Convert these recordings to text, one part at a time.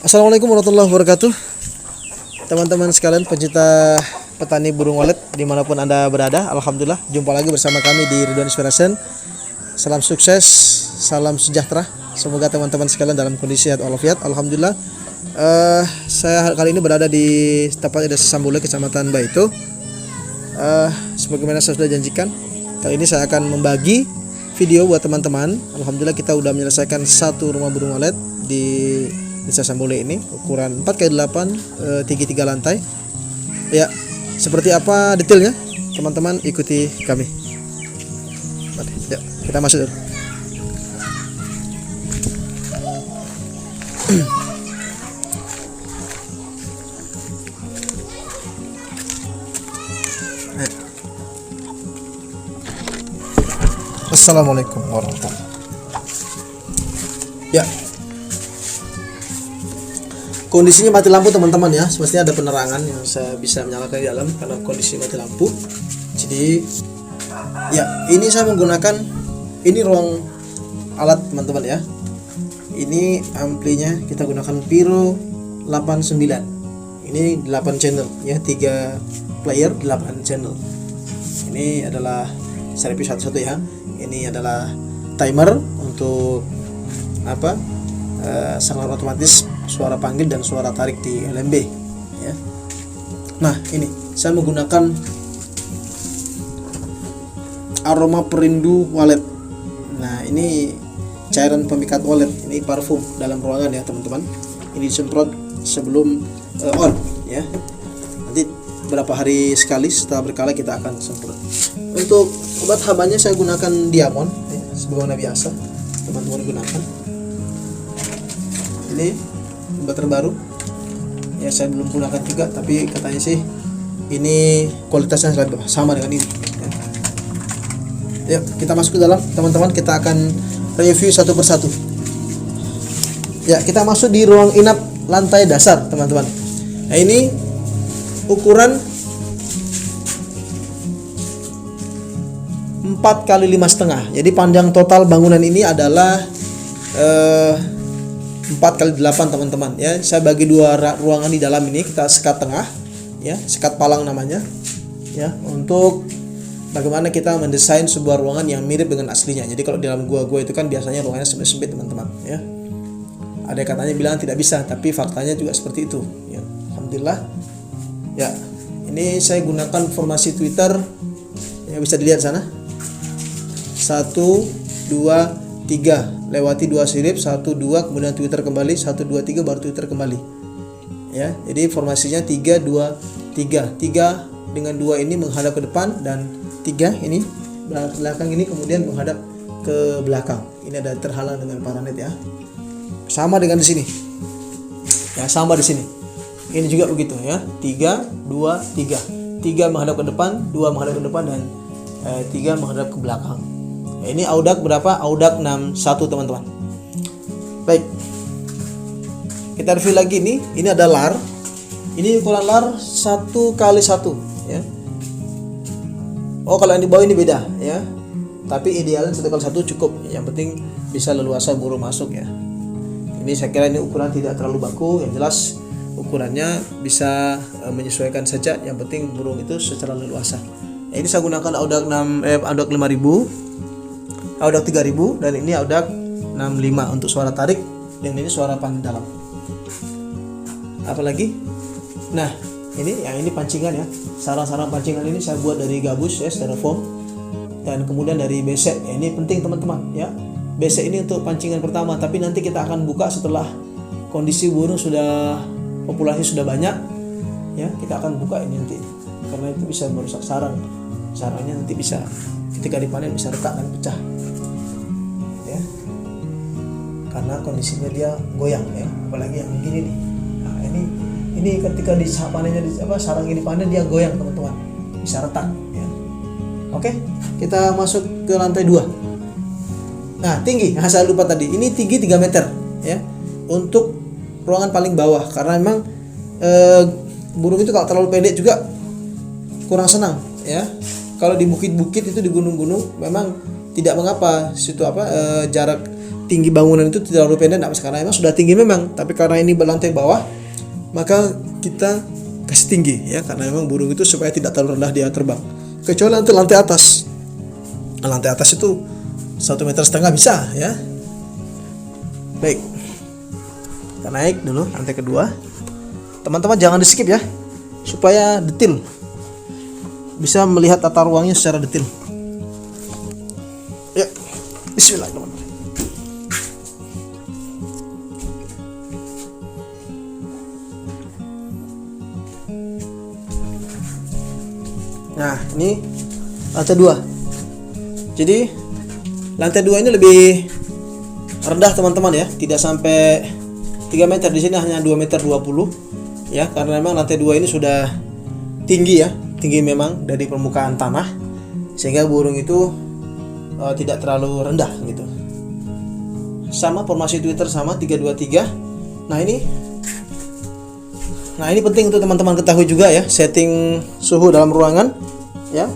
Assalamualaikum warahmatullahi wabarakatuh. Teman-teman sekalian pencinta petani burung walet dimanapun Anda berada, alhamdulillah jumpa lagi bersama kami di Ridwan Inspiration. Salam sukses, salam sejahtera. Semoga teman-teman sekalian dalam kondisi sehat walafiat. Alhamdulillah. Saya kali ini berada di tepatnya Desa Sambule, Kecamatan Baito. Sebagaimana saya sudah janjikan, kali ini saya akan membagi video buat teman-teman. Alhamdulillah kita sudah menyelesaikan satu rumah burung walet di Desa Sambule ini, ukuran 4x8, tinggi 3 lantai. Ya, seperti apa detailnya? Teman-teman ikuti kami. Ya, kita masuk dulu. Assalamualaikum warahmatullahi wabarakatuh. Ya, kondisinya mati lampu teman-teman ya. Semestinya ada penerangan yang saya bisa menyalakan di dalam karena kondisi mati lampu. Jadi ya, ini saya menggunakan ini ruang alat teman-teman ya. Ini amplinya kita gunakan Piro 89. Ini 8 channel ya, 3 player 8 channel. Ini adalah seri satu-satu ya. Ini adalah timer untuk saluran otomatis suara panggil dan suara tarik di LMB ya. Nah, ini saya menggunakan aroma perindu walet. Nah, ini cairan pemikat walet, ini parfum dalam ruangan ya teman-teman. Ini disemprot sebelum on ya. Nanti berapa hari sekali setelah berkala kita akan semprot. Untuk obat habanya saya gunakan Diamond ya, sebagaimana biasa teman-teman gunakan. Ini obat terbaru ya, saya belum gunakan juga, tapi katanya sih ini kualitasnya sama dengan ini ya. Ya, kita masuk ke dalam teman-teman, kita akan review satu persatu ya. Kita masuk di ruang inap lantai dasar teman-teman. Nah, ini ukuran 4 kali 5,5. Jadi panjang total bangunan ini adalah 4 kali 8 teman-teman ya. Saya bagi dua ruangan di dalam ini, kita sekat tengah ya, sekat palang namanya ya, untuk bagaimana kita mendesain sebuah ruangan yang mirip dengan aslinya. Jadi kalau di dalam gua-gua itu kan biasanya ruangannya sempit-sempit teman-teman ya. Ada katanya bilang tidak bisa, tapi faktanya juga seperti itu ya. Alhamdulillah ya. Ini saya gunakan formasi Twitter ya, bisa dilihat sana. 1, 2, 3, lewati 2 sirip, 1, 2, kemudian Twitter kembali, 1, 2, 3, baru Twitter kembali ya. Jadi formasinya 3, 2, 3. 3 dengan 2 ini menghadap ke depan, dan 3 ini belakang ini kemudian menghadap ke belakang. Ini ada terhalang dengan paranet ya. Sama dengan di sini ya, sama di sini. Ini juga begitu ya. 3, 2, 3. 3 menghadap ke depan, 2 menghadap ke depan, dan 3 menghadap ke belakang. Ini audak berapa? Audak 61 teman-teman. Baik, kita review lagi nih. Ini ada lar. Ini ukuran lar 1 kali 1 ya. Oh, kalau yang di bawah ini beda ya. Tapi idealnya 1 kali 1 cukup. Yang penting bisa leluasa burung masuk ya. Ini saya kira ini ukuran tidak terlalu baku. Yang jelas ukurannya bisa menyesuaikan saja. Yang penting burung itu secara leluasa. Ini saya gunakan audak 5000, audak 3000, dan ini audak 65 untuk suara tarik, dan ini suara panggil dalam. Apalagi? Nah, ini pancingan ya. Sarang-sarang pancingan ini saya buat dari gabus ya, styrofoam, dan kemudian dari besek. Ya, ini penting teman-teman ya. Besek ini untuk pancingan pertama, tapi nanti kita akan buka setelah kondisi burung sudah, populasi sudah banyak ya. Kita akan buka ini nanti, karena itu bisa merusak sarang. Sarangnya nanti bisa ketika dipanen bisa retak dan pecah ya, karena kondisinya dia goyang ya. Apalagi yang begini nih. Nah, ini ketika panennya sarang ini panen dia goyang teman-teman, bisa retak ya. Oke, kita masuk ke lantai 2. Nah, tinggi, saya lupa tadi, ini tinggi 3 meter ya, untuk ruangan paling bawah, karena memang burung itu kalau terlalu pendek juga kurang senang ya. Kalau di bukit-bukit itu, di gunung-gunung, memang tidak mengapa situ jarak tinggi bangunan itu tidak terlalu pendek, tidak sekarang emang sudah tinggi memang, tapi karena ini berlantai bawah maka kita kasih tinggi ya, karena memang burung itu supaya tidak terlalu rendah dia terbang. Kecuali nanti lantai atas. Nah, lantai atas itu 1,5 meter bisa ya. Baik, kita naik dulu lantai kedua. Teman-teman jangan di skip ya, supaya detail, bisa melihat tata ruangnya secara detail. Ya, bismillahirrahmanirrahim. Nah, ini lantai 2. Jadi lantai 2 ini lebih rendah teman-teman ya, tidak sampai 3 meter. Di sini hanya 2,20 meter ya, karena memang lantai 2 ini sudah tinggi ya, tinggi memang dari permukaan tanah, sehingga burung itu tidak terlalu rendah gitu. Sama formasi Twitter sama 323. Nah ini penting untuk teman-teman ketahui juga ya, setting suhu dalam ruangan ya.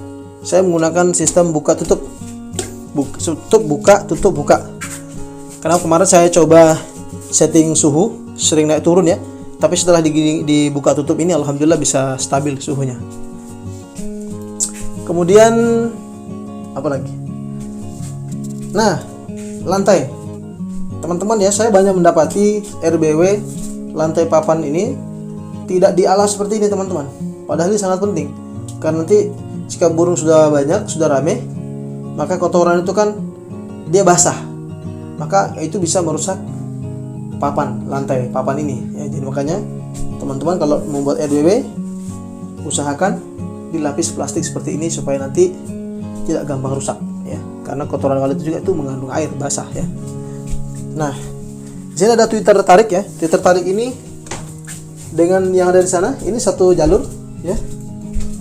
Saya menggunakan sistem buka tutup, buka tutup buka. Karena kemarin saya coba setting suhu sering naik turun ya, tapi setelah dibuka tutup ini alhamdulillah bisa stabil suhunya. Kemudian apa lagi? Nah, lantai. Teman-teman ya, saya banyak mendapati RBW lantai papan ini tidak dialas seperti ini teman-teman. Padahal ini sangat penting, karena nanti jika burung sudah banyak, sudah rame, maka kotoran itu kan dia basah, maka itu bisa merusak lantai papan ini ya. Jadi makanya teman-teman kalau membuat RBW, usahakan dilapis plastik seperti ini supaya nanti tidak gampang rusak ya, karena kotoran walet juga itu mengandung air basah ya. Nah, di sini ada Twitter tarik ya. Twitter tarik ini dengan yang ada di sana, ini satu jalur ya,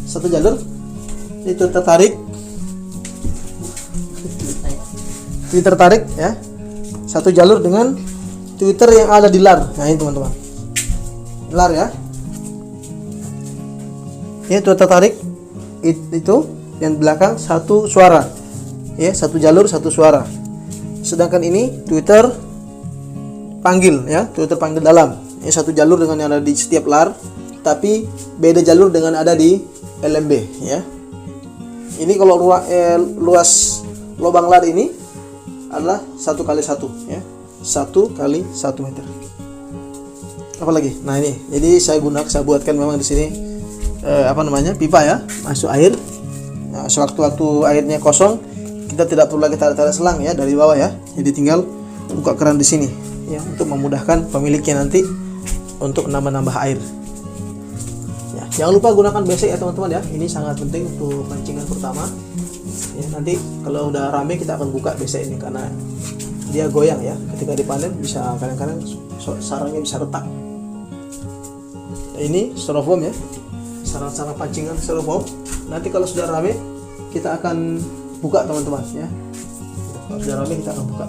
satu jalur. Ini Twitter tarik ya, satu jalur dengan Twitter yang ada di lar. Nah ini teman-teman, lar ya. Ini Twitter tarik itu yang belakang satu suara ya, satu jalur satu suara. Sedangkan ini Twitter panggil ya, Twitter panggil dalam. Ini satu jalur dengan yang ada di setiap lar, tapi beda jalur dengan ada di LMB ya. Ini kalau luas lubang lar ini adalah 1 kali 1 ya, 1 kali 1 meter. Apalagi? Nah ini, jadi saya buatkan memang di sini pipa ya, masuk air. Nah, sewaktu-waktu airnya kosong, kita tidak perlu lagi tarik selang ya dari bawah ya. Jadi tinggal buka keran di sini ya, untuk memudahkan pemiliknya nanti untuk nambah air. Ya, jangan lupa gunakan besek ya teman-teman ya. Ini sangat penting untuk pancingan pertama. Ya, nanti kalau udah rame kita akan buka besek ini karena dia goyang ya. Ketika dipanen bisa kadang-kadang sarangnya bisa retak. Nah, ini styrofoam ya. Sarang-sarang pancingan styrofoam. Nanti kalau sudah rame kita akan buka teman-teman ya. Kalau sudah rame kita akan buka.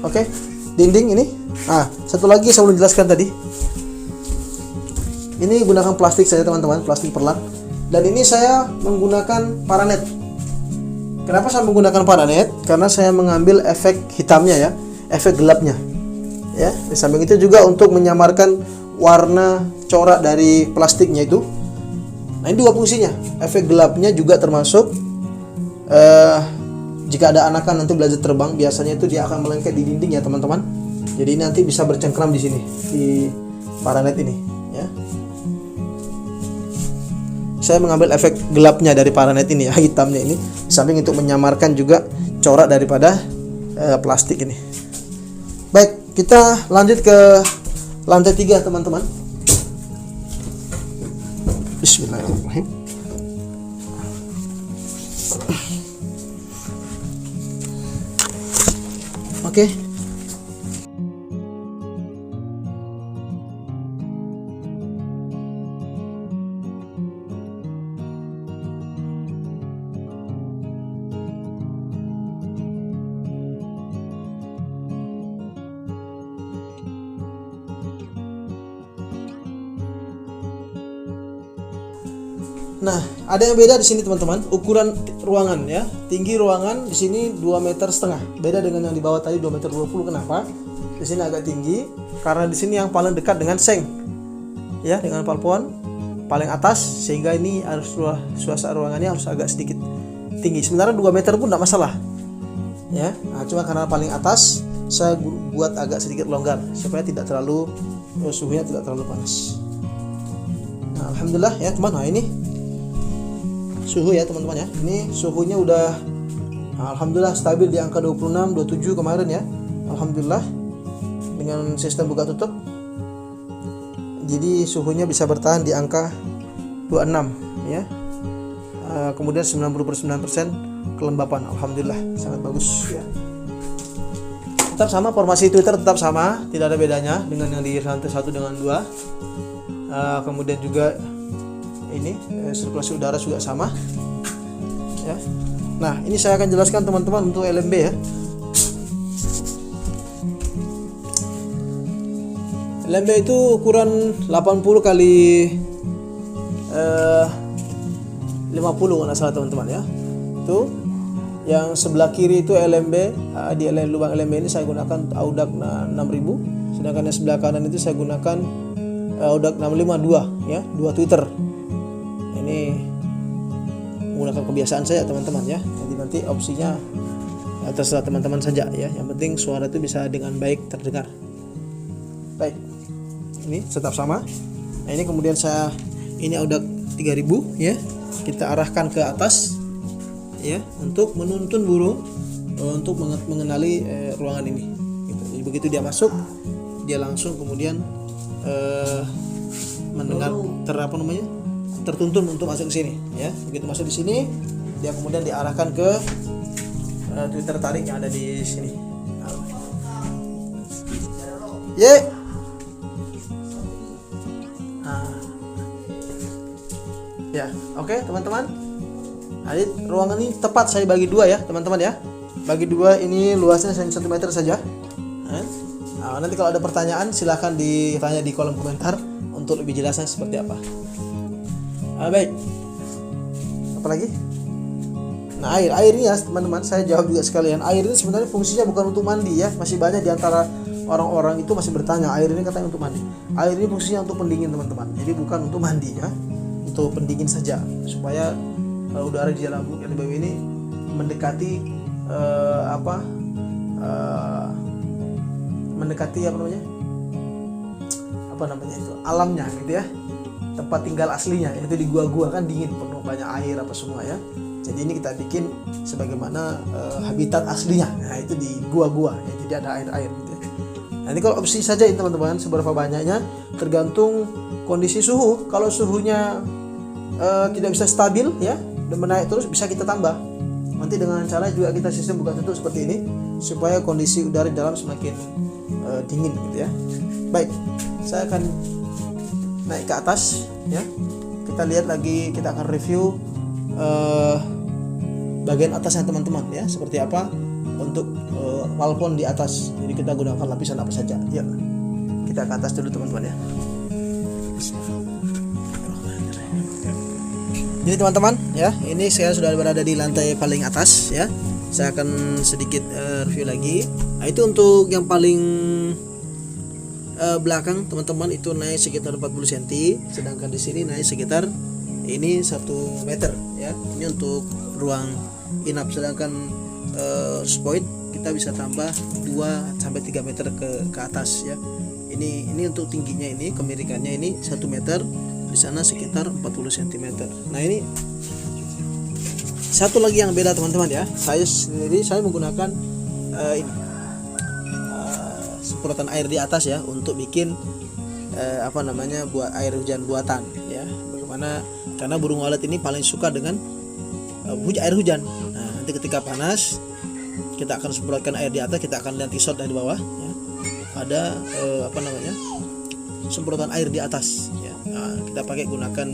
Oke, dinding ini. Nah, satu lagi saya belum jelaskan tadi. Ini gunakan plastik saja teman-teman, plastik perlak. Dan ini saya menggunakan paranet. Kenapa saya menggunakan paranet? Karena saya mengambil efek hitamnya ya, efek gelapnya. Ya, di samping itu juga untuk menyamarkan warna corak dari plastiknya itu. Nah, ini dua fungsinya. Efek gelapnya juga termasuk jika ada anakan nanti belajar terbang, biasanya itu dia akan melengket di dinding ya teman-teman. Jadi nanti bisa bercengkram di sini di paranet ini ya. Saya mengambil efek gelapnya dari paranet ini ya, hitamnya ini, di samping untuk menyamarkan juga corak daripada plastik ini. Baik, kita lanjut ke lantai 3 teman-teman. Bismillahirrahmanirrahim. Oke. Nah, ada yang beda di sini teman-teman, ukuran ruangan ya. Tinggi ruangan di sini 2,5 meter. Beda dengan yang di bawah tadi 2,20 meter. Kenapa? Di sini agak tinggi karena di sini yang paling dekat dengan seng. Ya, dengan plafon paling atas, sehingga ini harus suasana ruangannya harus agak sedikit tinggi. Sebenarnya 2 meter pun tidak masalah. Ya, nah, cuma karena paling atas saya buat agak sedikit longgar supaya tidak terlalu suhunya tidak terlalu panas. Nah, alhamdulillah ya teman. Nah, ini suhu ya teman-teman ya. Ini suhunya udah alhamdulillah stabil di angka 26, 27 kemarin ya. Alhamdulillah dengan sistem buka tutup. Jadi suhunya bisa bertahan di angka 26 ya. Kemudian 90% kelembapan. Alhamdulillah sangat bagus ya. Tetap sama formasi Twitter, tetap sama, tidak ada bedanya dengan yang di lantai 1 dengan 2. Kemudian juga ini sirkulasi udara juga sama ya. Nah, ini saya akan jelaskan teman-teman untuk LMB ya. LMB itu ukuran 80 kali 50 kalau salah teman-teman ya. Itu yang sebelah kiri itu LMB, di lubang LMB ini saya gunakan Audac 6000, sedangkan yang sebelah kanan itu saya gunakan Audac 652 ya, 2 Twitter. Ini menggunakan kebiasaan saya teman-teman ya. Jadi nanti opsinya terserah teman-teman saja ya. Yang penting suara itu bisa dengan baik terdengar. Baik. Ini tetap sama. Nah, ini kemudian ini Audac 3000 ya. Kita arahkan ke atas ya untuk menuntun burung untuk mengenali ruangan ini. Gitu. Jadi begitu dia masuk, dia langsung kemudian mendengar tertuntun untuk masuk ke sini ya. Begitu masuk di sini, dia kemudian diarahkan ke Twitter tarik yang ada di sini. Ya, oke teman-teman. Jadi ruangan ini tepat saya bagi 2 ya teman-teman ya. Bagi 2, ini luasnya 1 meter saja. Nah, nanti kalau ada pertanyaan silahkan ditanya di kolom komentar untuk lebih jelasnya seperti apa. Baik. Apalagi? Nah, air ini ya teman-teman, saya jawab juga sekalian. Air ini sebenarnya fungsinya bukan untuk mandi ya. Masih banyak di antara orang-orang itu masih bertanya, air ini katanya untuk mandi. Air ini fungsinya untuk pendingin teman-teman. Jadi bukan untuk mandi ya. Untuk pendingin saja supaya udara di dalam LMB ini mendekati alamnya gitu ya, tempat tinggal aslinya, yaitu di gua-gua kan dingin, penuh banyak air apa semua ya. Jadi ini kita bikin sebagaimana habitat aslinya. Nah, itu di gua-gua ya, jadi ada air-air gitu ya. Nah, ini kalau opsi saja ini teman-teman, seberapa banyaknya tergantung kondisi suhu. Kalau suhunya tidak bisa stabil ya dan menaik terus, bisa kita tambah nanti dengan cara juga kita sistem buka tutup seperti ini supaya kondisi udara di dalam semakin dingin gitu ya. Baik, saya akan naik ke atas ya. Kita lihat lagi, kita akan review bagian atasnya teman-teman ya, seperti apa untuk plafon di atas. Jadi kita gunakan lapisan apa saja ya. Kita ke atas dulu teman-teman ya. Ini teman-teman ya, ini saya sudah berada di lantai paling atas ya. Saya akan sedikit review lagi. Nah, itu untuk yang paling belakang teman-teman itu naik sekitar 40 cm, sedangkan di sini naik sekitar ini 1 meter ya. Ini untuk ruang inap, sedangkan spoit kita bisa tambah 2 sampai 3 meter ke atas ya. Ini untuk tingginya, ini kemirikannya ini 1 meter. Di sana sekitar 40 cm. Nah, ini satu lagi yang beda teman-teman ya. Saya menggunakan semprotan air di atas ya untuk bikin buat air hujan buatan ya. Bagaimana? Karena burung walet ini paling suka dengan air hujan. Nah, nanti ketika panas kita akan semprotkan air di atas, kita akan lihat shot dari bawah ya. Ada semprotan air di atas ya. Nah, kita pakai gunakan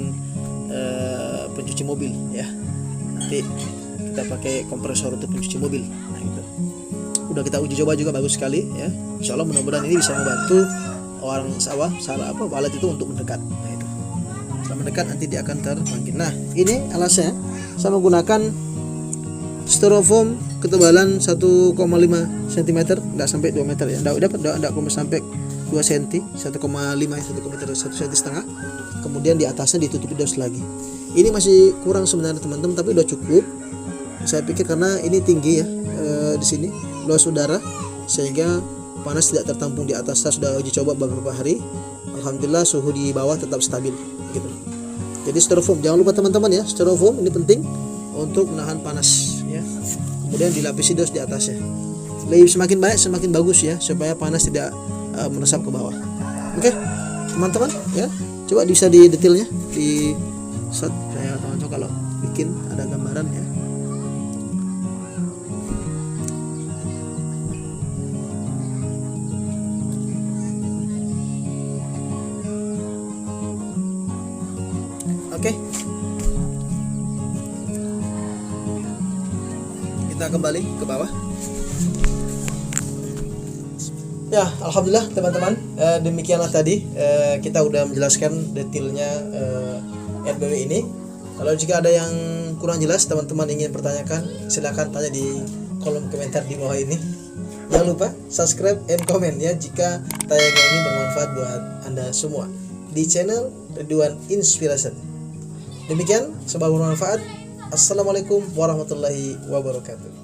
pencuci mobil ya. Nanti kita pakai kompresor untuk pencuci mobil. Nah, itu udah kita uji coba juga, bagus sekali ya. Insyaallah mudah-mudahan ini bisa membantu orang walet itu untuk mendekat. Nah, itu Kalau mendekat nanti dia akan terpanggil. Nah, ini alasnya. Saya menggunakan styrofoam ketebalan 1,5 cm, enggak sampai 2 meter ya. Enggak sampai 2 cm, 1,5 1 meter, 1 cm setengah. Kemudian di atasnya ditutupi dos lagi. Ini masih kurang sebenarnya teman-teman, tapi udah cukup. Saya pikir karena ini tinggi ya di sini luas udara sehingga panas tidak tertampung di atas. Saya sudah uji coba beberapa hari. Alhamdulillah suhu di bawah tetap stabil gitu. Jadi styrofoam, jangan lupa teman-teman ya, styrofoam ini penting untuk menahan panas ya. Kemudian dilapisi dos di atasnya. Semakin banyak semakin bagus ya, supaya panas tidak meresap ke bawah. Oke, teman-teman ya. Coba bisa di detailnya di set saya contoh kalau bikin ada gambaran ya. Oke. Kita kembali ke bawah. Ya, alhamdulillah teman-teman, demikianlah tadi kita udah menjelaskan detailnya RBW ini. Kalau jika ada yang kurang jelas, teman-teman ingin pertanyakan, silakan tanya di kolom komentar di bawah ini. Jangan lupa subscribe and comment ya jika tayangan ini bermanfaat buat Anda semua di channel Ridwan Inspiration. Demikian, semoga bermanfaat. Assalamualaikum warahmatullahi wabarakatuh.